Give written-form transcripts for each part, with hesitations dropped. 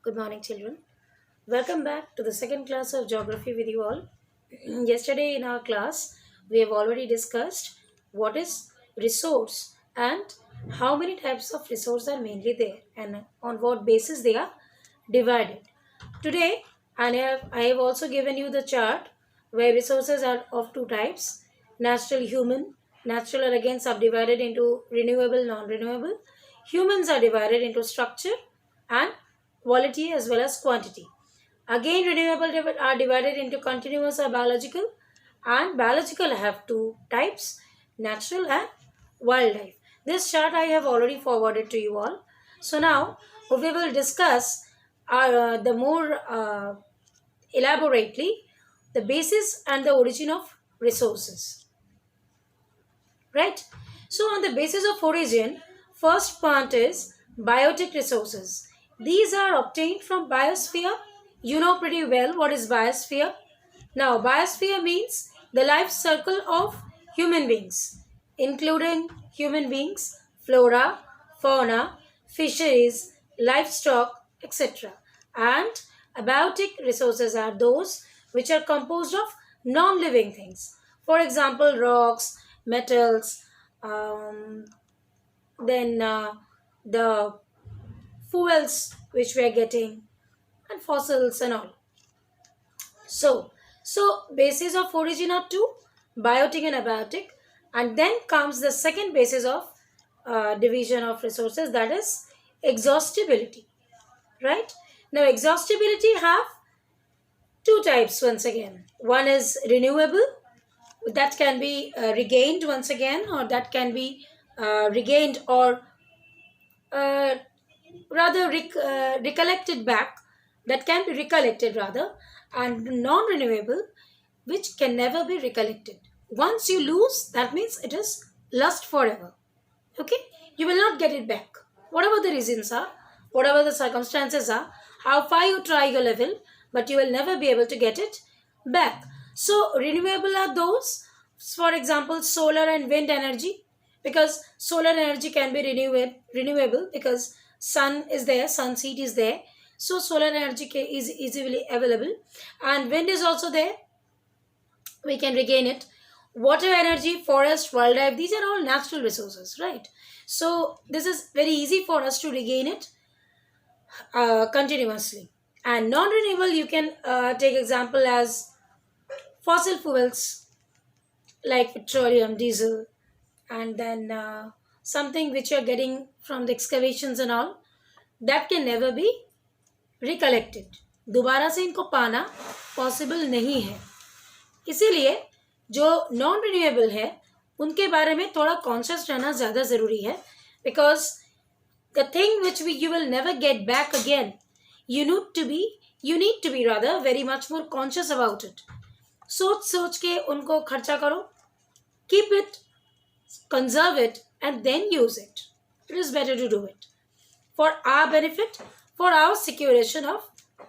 Good morning, children. Welcome back to the second class of geography with you all. Yesterday in our class, we have already discussed what is resource and how many types of resource are mainly there and on what basis they are divided. Today, I have also given you the chart where resources are of two types: natural, human. Natural are again subdivided into renewable, non-renewable. Humans are divided into structure and quality as well as quantity. Again, renewable are divided into continuous or biological, and biological have two types: natural and wildlife. This chart I have already forwarded to you all. So now we will discuss the more elaborately the basis and the origin of resources. Right? So, on the basis of origin, first part is biotic resources. These are obtained from biosphere. You know pretty well what is biosphere. Now, biosphere means the life circle of human beings, including human beings, flora, fauna, fisheries, livestock, etc. And abiotic resources are those which are composed of non living things. For example, rocks, metals, um, then the fuels which we are getting, and fossils and all. So basis of origin are two, biotic and abiotic, and then comes the second basis of division of resources, that is exhaustibility. Right now, exhaustibility have two types once again. One is renewable, that can be regained once again, or that can be regained or uh, rather recollected back, that can be recollected rather, and non-renewable, which can never be recollected. Once you lose, that means it is lost forever. Okay, you will not get it back, whatever the reasons are, whatever the circumstances are, how far you try your level, but you will never be able to get it back. So renewable are those, for example, solar and wind energy, because solar energy can be renewable because sun is there, sun seat is there, so solar energy is easily available, and wind is also there, we can regain it. Water, energy, forest, wildlife, these are all natural resources, right? So this is very easy for us to regain it continuously. And non-renewable, you can take example as fossil fuels like petroleum, diesel, and then something which you're getting from the excavations and all, that can never be recollected, दोबारा से इनको पाना possible नहीं है। इसीलिए जो non renewable है उनके बारे में थोड़ा कॉन्शियस रहना ज़्यादा ज़रूरी है, because the thing which we you will never get back again, you need to be rather very much more conscious about it. सोच सोच के उनको खर्चा करो, keep it, conserve it, and then use it. It is better to do it for our benefit, for our securation of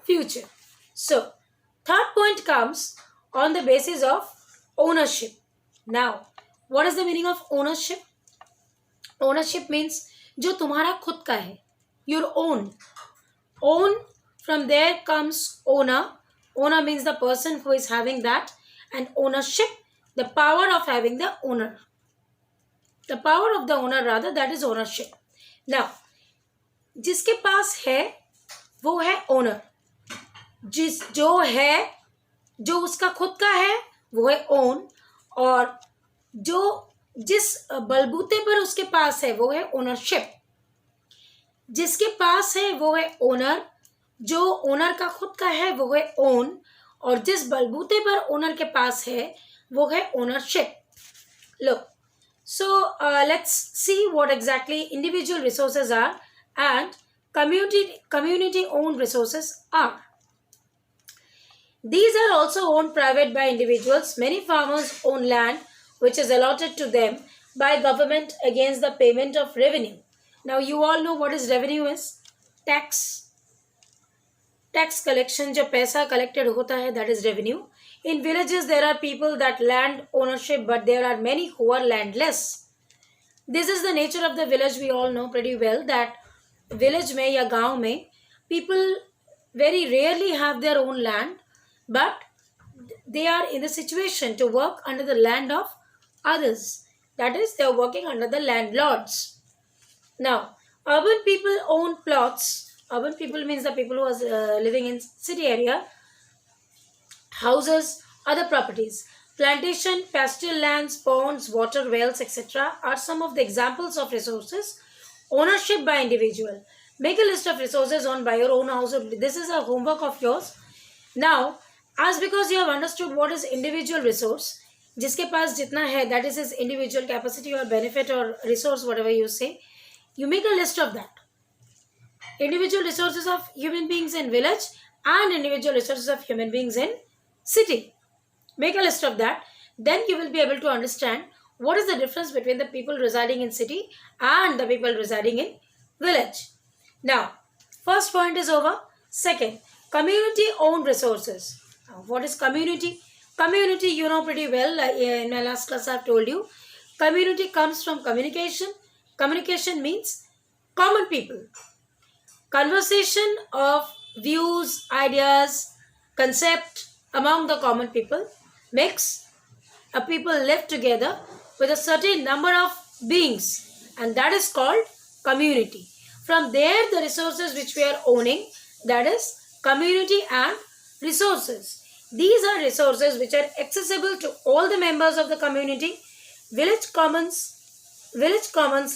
future. So, third point comes on the basis of ownership. Now, what is the meaning of ownership? Ownership means जो तुम्हारा खुद का है, your own. Own, from there comes owner. Owner means the person who is having that, and ownership, the power of having the owner. The power of the owner rather, that is ownership. Now, जिसके पास है वो है owner, जो उसका खुद का है वो है ओन, और जिस बलबूते पर उसके पास है वो है ओनरशिप। जिसके पास है वो है ओनर, जो ओनर का खुद का है वो है ओन, और जिस बलबूते पर ओनर के पास है वो है ownership. Low, so let's see what exactly individual resources are and community owned resources are. These are also owned private by individuals. Many farmers own land which is allotted to them by government against the payment of revenue. Now you all know what is revenue is. Tax collection, जो पैसा collected होता है, that is revenue. In villages, there are people that land ownership, but there are many who are landless. This is the nature of the village. We all know pretty well that village में या गांव में people very rarely have their own land, but they are in the situation to work under the land of others. That is, they are working under the landlords. Now, urban people own plots. Urban people means the people who are living in city area, houses, other properties. Plantation, pastoral lands, ponds, water wells, etc. are some of the examples of resources. Ownership by individual. Make a list of resources owned by your own household. This is a homework of yours. Now, as because you have understood what is individual resource, जिसके पास जितना है, that is his individual capacity or benefit or resource, whatever you say, you make a list of that. Individual resources of human beings in village and individual resources of human beings in city. Make a list of that. Then you will be able to understand what is the difference between the people residing in city and the people residing in village. Now, first point is over. Second, community owned resources. Now, what is community? Community, you know pretty well. In my last class I have told you. Community comes from communication. Communication means common people. Conversation of views, ideas, concept among the common people makes a people live together with a certain number of beings, and that is called community. From there, the resources which we are owning, that is community and resources. These are resources which are accessible to all the members of the community. Village commons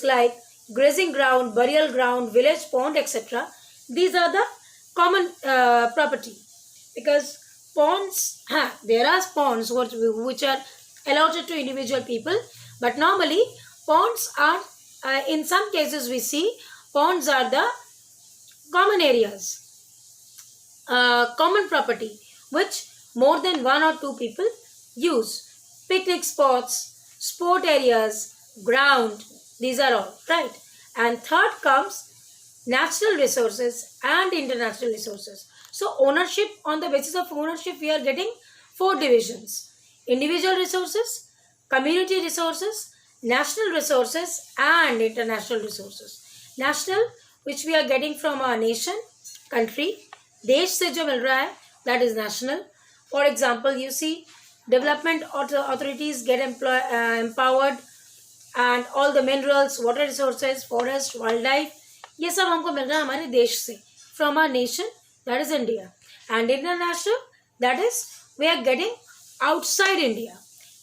like grazing ground, burial ground, village pond, etc. These are the common property, because ponds, there are ponds which are allotted to individual people, but normally ponds are, in some cases we see, ponds are the common areas, common property, which more than one or two people use. Picnic spots, sport areas, ground, these are all, right? And third comes natural resources and international resources. So ownership, on the basis of ownership, we are getting 4 divisions: individual resources, community resources, national resources, and international resources. National, which we are getting from our nation, country, देश से जो मिल रहा है, that is national. For example, you see, development authorities get empowered, and all the minerals, water resources, forest, wildlife, ये सब हमको मिल रहा है हमारे देश से, from our nation, that is India. And international, that is we are getting outside India,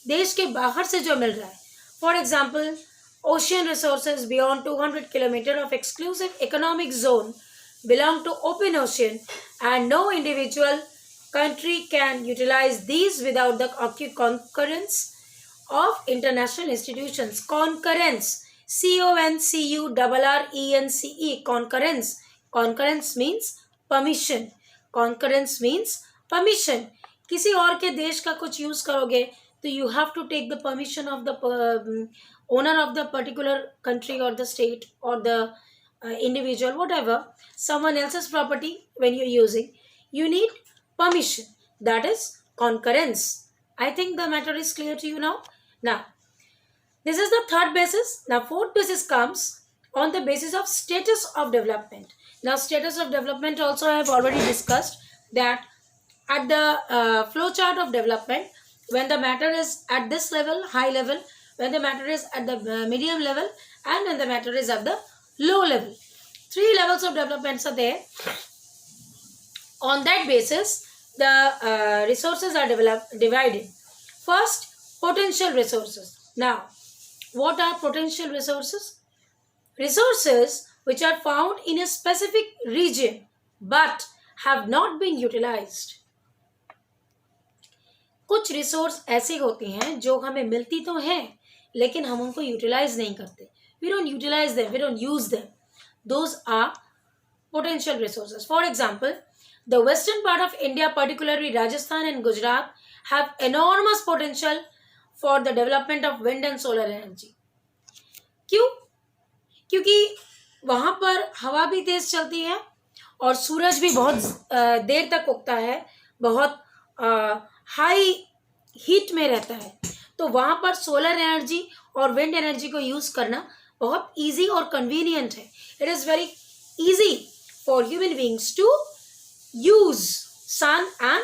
देश के बाहर से जो मिल रहा है. For example, ocean resources beyond 200 km of exclusive economic zone belong to open ocean, and no individual country can utilize these without the concurrence of international institutions. Concurrence, CONCURRENCE, concurrence. Concurrence means permission. Concurrence means permission. किसी और के देश का कुछ use करोगे तो you have to take the permission of the owner of the particular country or the state or the individual, whatever, someone else's property. When you're using, you need permission. That is concurrence. I think the matter is clear to you now. Now, this is the third basis. Now, fourth basis comes on the basis of status of development. Now, status of development also I have already discussed that at the flow chart of development, when the matter is at this level, high level, when the matter is at the medium level, and when the matter is at the low level. 3 levels of developments are there. On that basis, the resources are divided. First, potential resources. Now, what are potential resources? Resources which are found in a specific region but have not been utilized. कुछ resource ऐसे होते हैं जो हमें मिलती तो हैं लेकिन हम उनको यूटिलाइज नहीं करते. We don't utilize them, we don't use them. Those are potential resources. For example, the western part of India, particularly Rajasthan and Gujarat, have enormous potential for the development of wind and solar energy. क्यों? क्योंकि वहाँ पर हवा भी तेज चलती है और सूरज भी बहुत देर तक उगता है, बहुत हाई हीट में रहता है. तो वहाँ पर सोलर एनर्जी और विंड एनर्जी को यूज़ करना बहुत इजी और कन्वीनियंट है. It is very easy for human beings to use sun and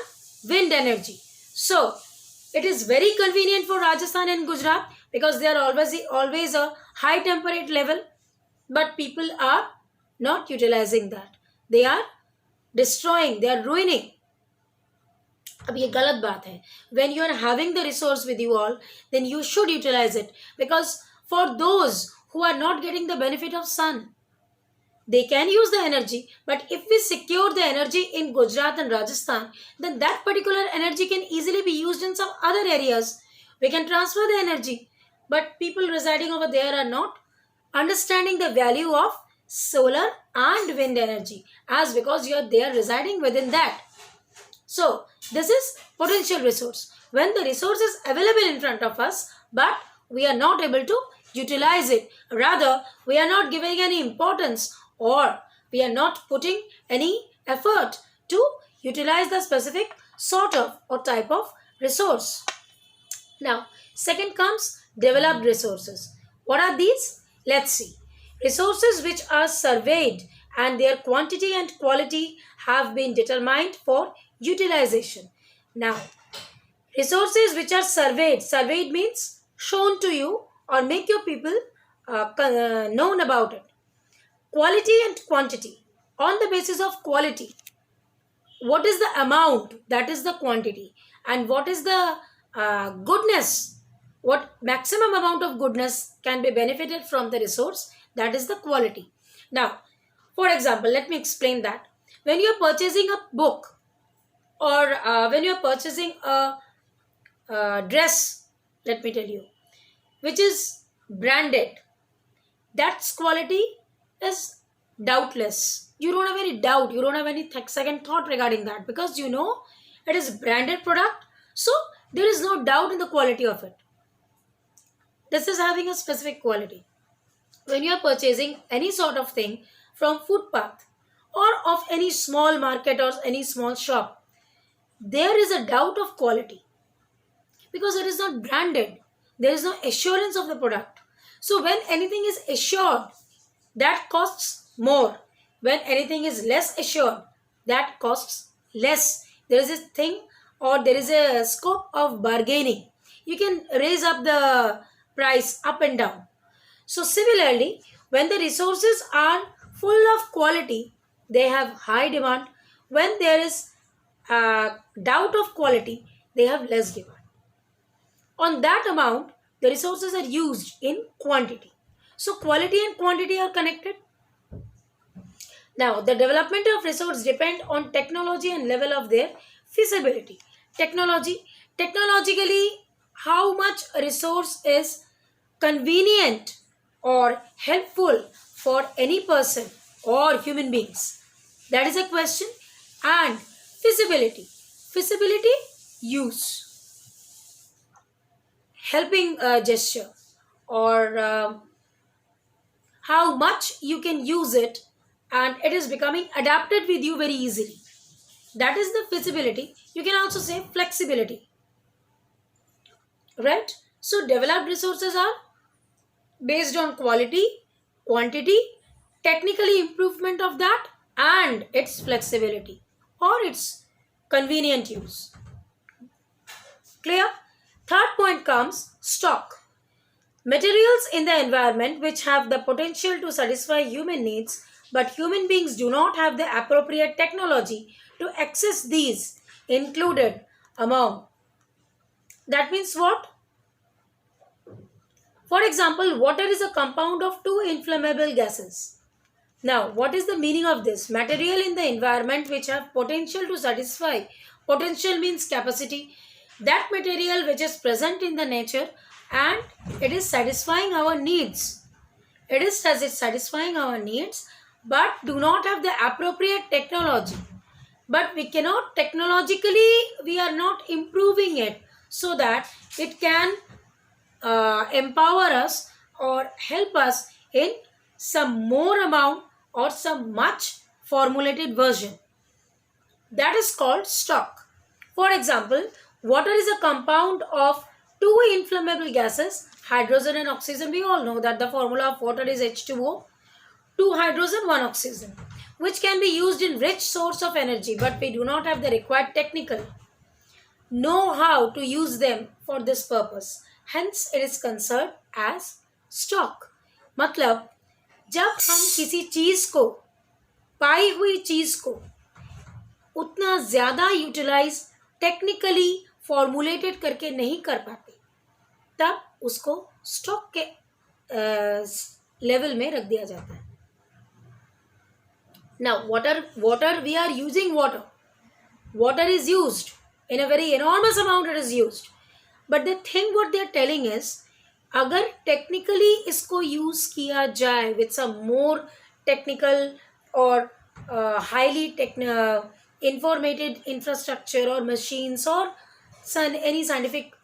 wind energy. So it is very convenient for Rajasthan and Gujarat because they are always a high temperature level, but people are not utilizing that. They are destroying, they are ruining. अब ये गलत बात है. When you are having the resource with you all, then you should utilize it, because for those who are not getting the benefit of sun, they can use the energy, but if we secure the energy in Gujarat and Rajasthan, then that particular energy can easily be used in some other areas. We can transfer the energy, but people residing over there are not understanding the value of solar and wind energy, as because they are residing within that. So this is potential resource. When the resource is available in front of us, but we are not able to utilize it. Rather, we are not giving any importance, or we are not putting any effort to utilize the specific sort of or type of resource. Now, second comes developed resources. What are these? Let's see. Resources which are surveyed and their quantity and quality have been determined for utilization. Now, resources which are surveyed means shown to you or make your people known about it. Quality and quantity. On the basis of quality, what is the amount? That is the quantity. And what is the goodness? What maximum amount of goodness can be benefited from the resource? That is the quality. Now, for example, let me explain that. When you are purchasing a book, or when you are purchasing a dress, let me tell you, which is branded, that's quality is doubtless. You don't have any doubt, you don't have any second thought regarding that, because you know it is branded product, so there is no doubt in the quality of it. This is having a specific quality. When you are purchasing any sort of thing from footpath or of any small market or any small shop, there is a doubt of quality because it is not branded. There is no assurance of the product. So when anything is assured, that costs more. When anything is less assured, that costs less. There is a thing, or there is a scope of bargaining. You can raise up the price up and down. So similarly, when the resources are full of quality, they have high demand. When there is doubt of quality, they have less demand. On that amount, the resources are used in quantity. So quality and quantity are connected. Now, the development of resource depend on technology and level of their feasibility. Technologically, how much a resource is convenient or helpful for any person or human beings. That is a question. And feasibility, use, helping gesture, or how much you can use it, and it is becoming adapted with you very easily. That is the feasibility. You can also say flexibility, right? So developed resources are based on quality, quantity, technically improvement of that, and its flexibility or its convenient use. Clear? Third point comes stock. Materials in the environment which have the potential to satisfy human needs, but human beings do not have the appropriate technology to access these, included among. That means what? For example, water is a compound of two inflammable gases. Now, what is the meaning of this? Material in the environment which have potential to satisfy. Potential means capacity. That material which is present in the nature and it is satisfying our needs. It is satisfying our needs, but do not have the appropriate technology. But we cannot technologically, we are not improving it so that it can empower us or help us in some more amount or some much formulated version. That is called stock. For example, water is a compound of two inflammable gases, hydrogen and oxygen. We all know that the formula of water is H2O, 2 hydrogen, 1 oxygen. which can be used in rich source of energy, but we do not have the required technical know how to use them for this purpose. Hence, it is considered as stock. मतलब जब हम किसी चीज को, पाई हुई चीज को उतना ज्यादा यूटिलाइज टेक्निकली फॉर्मुलेटेड करके नहीं कर पाते, तब उसको स्टॉक के लेवल में रख दिया जाता है. Now, water we are using water. Water is used in a very enormous amount. It is used, but the thing what they are telling is, अगर technically इसको use किया जाए with some more technical or highly informated infrastructure or machines or any scientific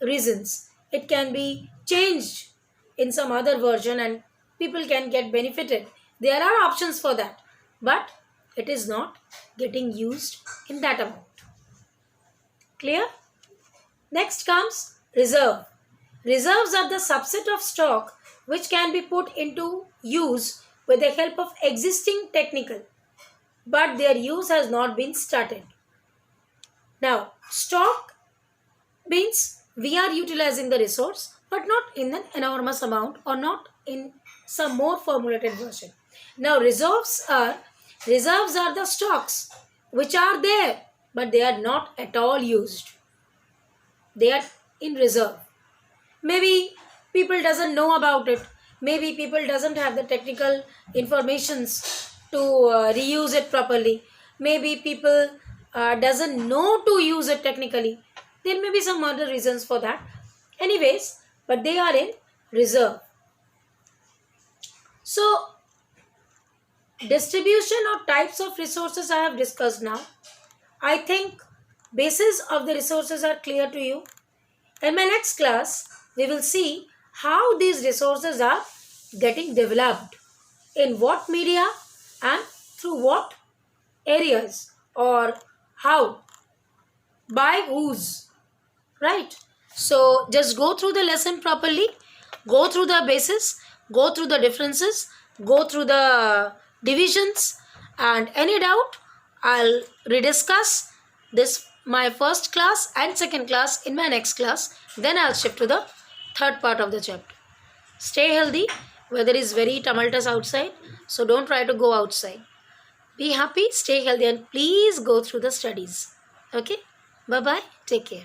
reasons, it can be changed in some other version and people can get benefited. There are options for that, but it is not getting used in that amount. Clear? Next comes reserve. Reserves are the subset of stock which can be put into use with the help of existing technical, but their use has not been started. Now, stock means we are utilizing the resource, but not in an enormous amount or not in some more formulated version. Now, reserves are the stocks which are there, but they are not at all used. They are in reserve. Maybe people doesn't know about it. Maybe people doesn't have the technical informations to reuse it properly. Maybe people doesn't know to use it technically. There may be some other reasons for that. Anyways, but they are in reserve. So, distribution or types of resources I have discussed now. I think basis of the resources are clear to you. In my next class, we will see how these resources are getting developed, in what media and through what areas, or how, by whose, right? So just go through the lesson properly, go through the basis, go through the differences, go through the divisions, and any doubt I'll rediscuss this my first class and second class in my next class. Then I'll shift to the third part of the chapter. Stay healthy. Weather is very tumultuous outside, so don't try to go outside. Be happy, stay healthy, and please go through the studies. Okay? Bye-bye. Take care.